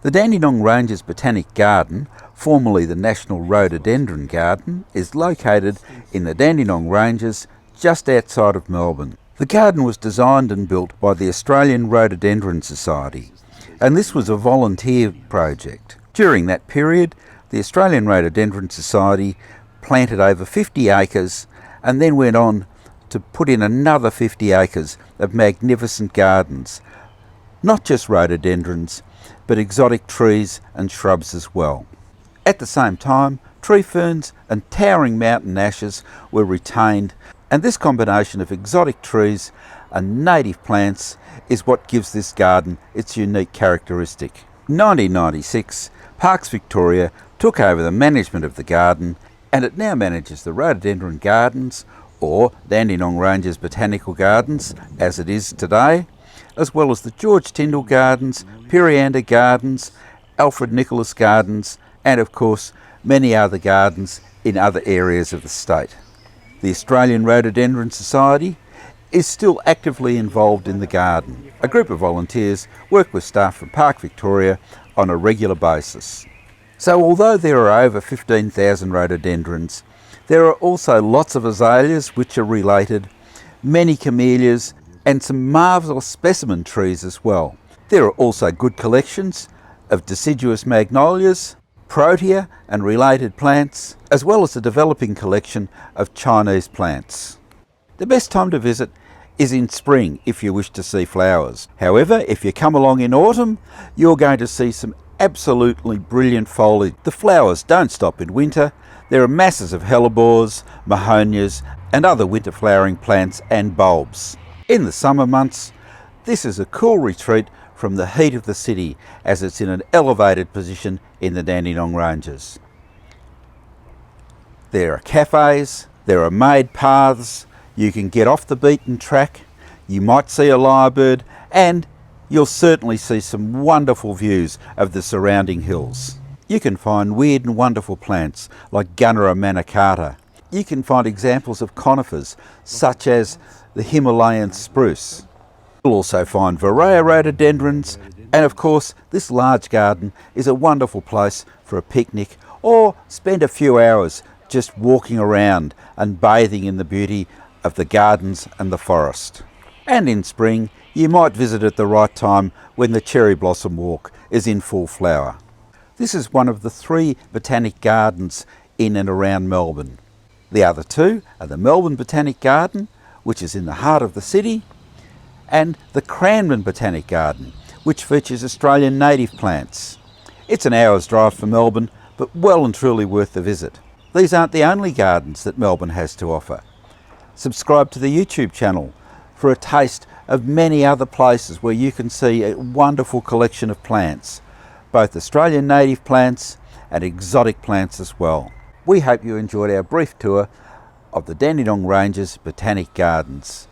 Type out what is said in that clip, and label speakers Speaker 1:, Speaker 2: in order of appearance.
Speaker 1: The Dandenong Ranges Botanic Garden, formerly the National Rhododendron Garden, is located in the Dandenong Ranges just outside of Melbourne. The garden was designed and built by the Australian Rhododendron Society, and this was a volunteer project. During that period, the Australian Rhododendron Society planted over 50 acres and then went on to put in another 50 acres of magnificent gardens, not just rhododendrons, but exotic trees and shrubs as well. At the same time, tree ferns and towering mountain ashes were retained, and this combination of exotic trees and native plants is what gives this garden its unique characteristic. In 1996, Parks Victoria took over the management of the garden, and it now manages the Rhododendron Gardens, or Dandenong Ranges Botanical Gardens as it is today, as well as the George Tyndall Gardens, Periander Gardens, Alfred Nicholas Gardens, and of course many other gardens in other areas of the state. The Australian Rhododendron Society is still actively involved in the garden. A group of volunteers work with staff from Park Victoria on a regular basis. So although there are over 15,000 rhododendrons, there are also lots of azaleas which are related, many camellias, and some marvellous specimen trees as well. There are also good collections of deciduous magnolias, protea and related plants, as well as a developing collection of Chinese plants. The best time to visit is in spring if you wish to see flowers. However, if you come along in autumn, you're going to see some absolutely brilliant foliage. The flowers don't stop in winter. There are masses of hellebores, mahonias and other winter flowering plants and bulbs. In the summer months, this is a cool retreat from the heat of the city as it's in an elevated position in the Dandenong Ranges. There are cafes, there are made paths, you can get off the beaten track, you might see a lyrebird, and you'll certainly see some wonderful views of the surrounding hills. You can find weird and wonderful plants like Gunnera manicata. You can find examples of conifers such as the Himalayan spruce. You'll also find Varroa rhododendrons, and of course this large garden is a wonderful place for a picnic or spend a few hours just walking around and bathing in the beauty of the gardens and the forest. And in spring you might visit at the right time when the cherry blossom walk is in full flower. This is one of the 3 botanic gardens in and around Melbourne. The other 2 are the Melbourne Botanic Garden, which is in the heart of the city, and the Cranbourne Botanic Garden, which features Australian native plants. It's an hour's drive from Melbourne, but well and truly worth the visit. These aren't the only gardens that Melbourne has to offer. Subscribe to the YouTube channel for a taste of many other places where you can see a wonderful collection of plants, both Australian native plants and exotic plants as well. We hope you enjoyed our brief tour of the Dandenong Ranges Botanic Gardens.